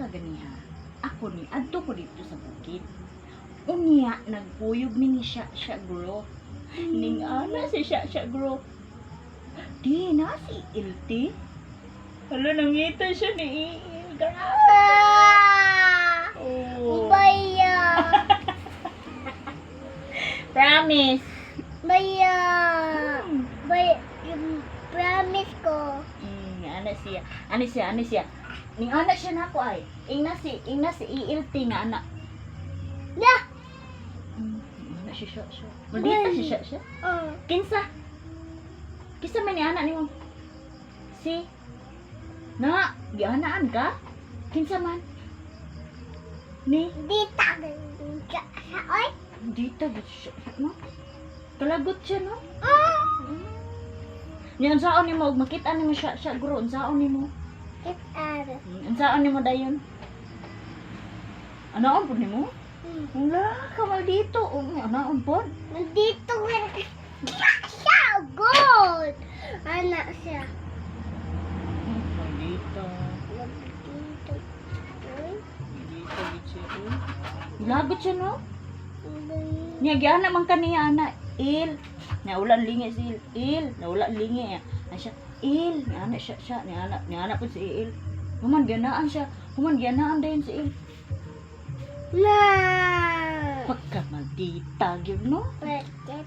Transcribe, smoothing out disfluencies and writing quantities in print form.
ka ganiha. Ako ni adto ko dito sa bukid. Unya nagpuyog ni siya guro. Ning ana si siya guro. Di na si Ilti. Hala nangita siya ni Il. Oh. Baya. Promise. Baya. Hmm. Baya. Yung promise ko. Ano siya. Ning anak siya nako ay. Ingna si Ilti nga anak. Ya. Anak siya. Maldita siya. Kinsa man ni anak nimo? Si na, gianaan ka? Kinsa man? Ni Dita. Sa oy. dita gid siya, no? Kalagot siya, no? Ni unsaon nimo makita nimo siya guro unsaon nimo? Kita. Unsaon nimo dayon? Anaon pud nimo? Wala ka maldito. Anaon pud? Nandito siya. Good. Anak siya. Maldito. Nandito. Maldito gid siya. Lagot siya, no? Nya giana man kaniya ana Il. Na ulan lingi si Il. Na ulan lingi. Na siya Il. Ni ana siya. Ni ana pud si Il. Human gianaan siya. Human gianaan dayon si Il. Na. Pagka maldita gyud no? Pwede.